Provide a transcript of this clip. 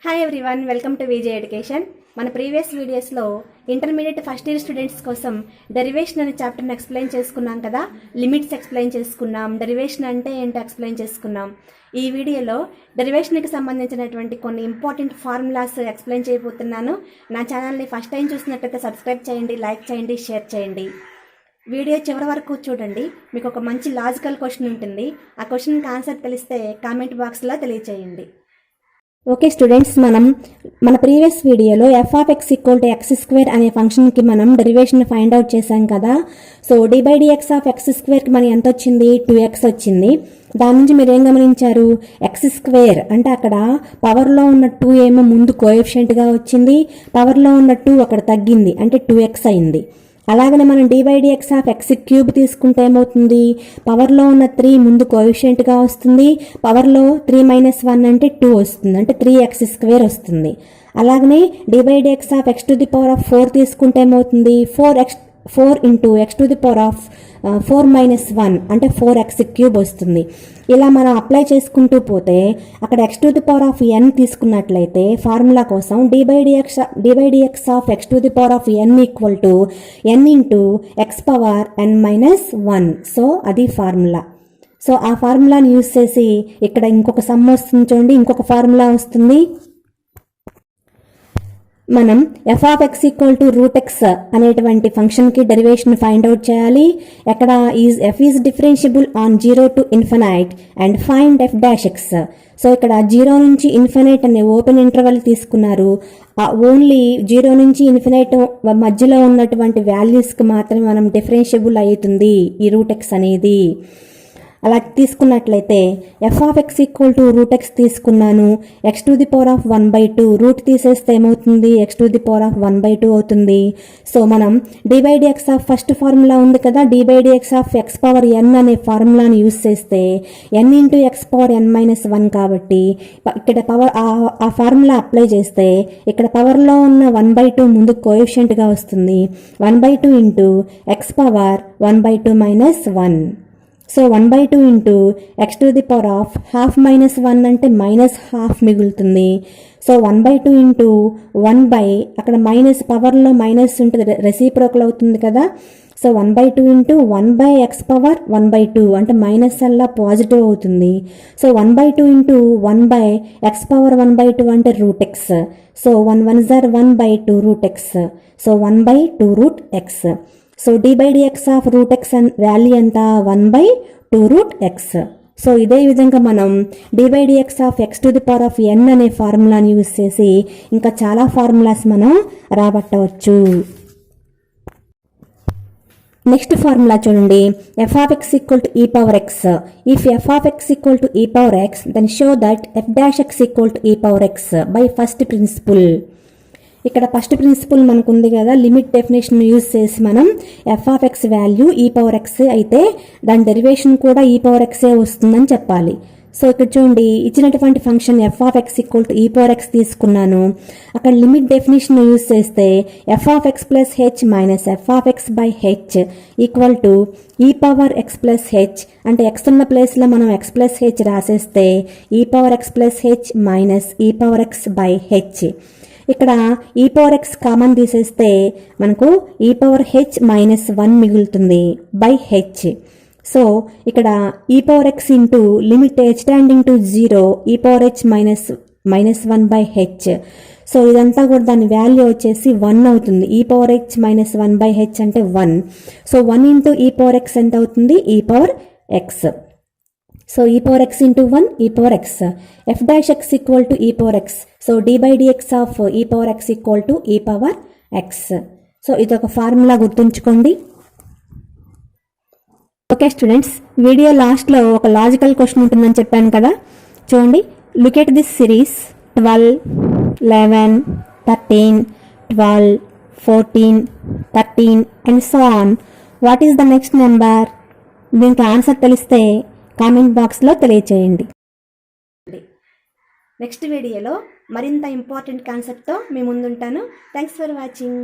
Hi everyone, welcome to Vijay education. మన previous వీడియోస్లో intermediate first year students కోసం derivation అనే చాప్టర్ని ఎక్స్ప్లెయిన్ చేసుకున్నాం కదా. లిమిట్స్ ఎక్స్ప్లెయిన్ చేసుకున్నాం, డెరివేషన్ అంటే ఏంటో ఎక్స్ప్లెయిన్ చేసుకున్నాం. ఈ వీడియోలో డెరివేషన్కి సంబంధించినటువంటి కొన్ని ఇంపార్టెంట్ ఫార్ములాస్ ఎక్స్ప్లెయిన్ చేయబోతున్నాను. నా ఛానల్ని ఫస్ట్ టైం చూసినట్లయితే సబ్స్క్రైబ్ చేయండి, లైక్ చేయండి, షేర్ చేయండి. వీడియో చివరి వరకు చూడండి. మీకు ఒక మంచి లాజికల్ క్వశ్చన్ ఉంటుంది. ఆ క్వశ్చన్కి ఆన్సర్ తెలిస్తే కామెంట్ బాక్స్లో తెలియచేయండి. ఓకే స్టూడెంట్స్, మన ప్రీవియస్ వీడియోలో f(x) = x² అనే ఫంక్షన్కి మనం డెరివేషన్ ఫైండ్ అవుట్ చేశాం కదా. సో d/dx(x²)కి మనకి ఎంత వచ్చింది? 2x వచ్చింది. దాని నుంచి మీరు ఏం గమనించారు? x² అంటే అక్కడ పవర్లో ఉన్న 2 ఏమో ముందు కోఎఫిషియంట్గా వచ్చింది, పవర్లో ఉన్న 2 అక్కడ తగ్గింది, అంటే 2x అయింది. అలాగనే మనం d/dx(x³ తీసుకుంటే ఏమవుతుంది? పవర్లో ఉన్న 3 ముందు కోఎఫిషియంట్గా వస్తుంది, పవర్లో 3 - 1 అంటే 2 వస్తుంది, అంటే 3x² వస్తుంది. అలాగనే d/dx(x⁴) తీసుకుంటే ఏమవుతుంది? 4 into x⁴ అంటే 4x³ వస్తుంది. ఇలా మనం అప్లై చేసుకుంటూ పోతే అక్కడ x⁴n తీసుకున్నట్లయితే ఫార్ములా కోసం d/dx(x⁴n) n into x⁻n-1. So అది ఫార్ములా. సో ఆ ఫార్ములాని యూజ్ చేసి ఇక్కడ ఇంకొక సమ్ వస్తుంది చూడండి, ఇంకొక ఫార్ములా వస్తుంది. మనం f(x) √x అనేటువంటి ఫంక్షన్కి డెరివేషన్ ఫైండ్ అవుట్ చేయాలి. ఎక్కడ f is differentiable on 0 to ∞ and find f'(x). So ఇక్కడ 0 నుంచి ∞ అనే ఓపెన్ ఇంటర్వెల్ తీసుకున్నారు. ఓన్లీ 0 నుంచి ∞ మధ్యలో ఉన్నటువంటి వాల్యూస్కి మాత్రమే మనం డిఫరెన్షియబుల్ అవుతుంది ఈ √x అనేది. అలా తీసుకున్నట్లయితే f(x) √x తీసుకున్నాను, x⁴(1/2) రూట్ తీసేస్తే ఏమవుతుంది? x⁴(1/2) అవుతుంది. సో మనం d/dx ఫస్ట్ ఫార్ములా ఉంది కదా, d/dx(x⁻n) అనే ఫార్ములాని యూజ్ చేస్తే n into x⁻n-1 కాబట్టి ఇక్కడ పవర్ ఆ ఫార్ములా అప్లై చేస్తే ఇక్కడ పవర్లో ఉన్న 1/2 ముందు కోఎఫిషియంట్గా వస్తుంది, 1/2 into x⁻1/2 - 1. So 1/2 into x⁻½ - 1 అంటే -½ మిగులుతుంది. సో 1/2 into 1 అక్కడ మైనస్ పవర్లో మైనస్ ఉంటుంది, రెసిప్రోకల్ అవుతుంది కదా. సో 1/2 into 1/x⁻1/2 అంటే మైనస్ అలా పాజిటివ్ అవుతుంది. సో 1/2 into 1/x⁻1/2 అంటే √x. So 1 1s are 1/2 √x. So 1/2 √x. So d/dx √x value ఎంత? 1/2 √x. సో ఇదే విధంగా మనం d/dx(x⁴n) అనే ఫార్ములాని యూజ్ చేసి ఇంకా చాలా ఫార్ములాస్ మనం రాబట్టవచ్చు. నెక్స్ట్ ఫార్ములా చూడండి, f(x) = e⁴x. If f(x) = e⁴x, then show that f'(x) = e⁴x by first principle. ఇక్కడ ఫస్ట్ ప్రిన్సిపల్ మనకు ఉంది కదా, లిమిట్ డెఫినేషన్ యూజ్ చేసి మనం f(x) వాల్యూ e⁴x అయితే దాని డెరివేషన్ కూడా e⁴x వస్తుందని చెప్పాలి. సో ఇక్కడ చూడండి, ఇచ్చినటువంటి ఫంక్షన్ f(x) e⁴x తీసుకున్నాను. అక్కడ లిమిట్ డెఫినేషన్ యూజ్ చేస్తే f(x + h - f(x/h) = e⁴x+h. అంటే x ఉన్న ప్లేస్లో మనం x+h రాసేస్తే e⁴x + h - e⁴x/h. ఇక్కడ e⁴x కామన్ తీసేస్తే మనకు e⁴h-1 మిగులుతుంది /h. సో ఇక్కడ e⁴x into limit h → 0 e⁴h-1/h. So ఇదంతా కూడా దాని వాల్యూ వచ్చేసి 1 అవుతుంది. e⁴h-1/h అంటే 1. సో 1 into e⁴x ఎంత అవుతుంది? e⁴x. So e⁴x into 1 e⁴x. f'(x) = e⁴x. So d/dx e⁴x = e⁴x. So ఇదొక ఫార్ములా గుర్తుంచుకోండి. ఓకే స్టూడెంట్స్, వీడియో లాస్ట్లో ఒక లాజికల్ క్వశ్చన్ ఉంటుందని చెప్పాను కదా. చూడండి, look at this series 12, 11, 13, 12, 14, 13 and so on. What is the next number? దీనికి ఆన్సర్ తెలిస్తే కామెంట్ బాక్స్లో తెలియచేయండి. నెక్స్ట్ వీడియోలో మరింత ఇంపార్టెంట్ కాన్సెప్ట్తో మీ ముందుంటాను. Thanks for watching.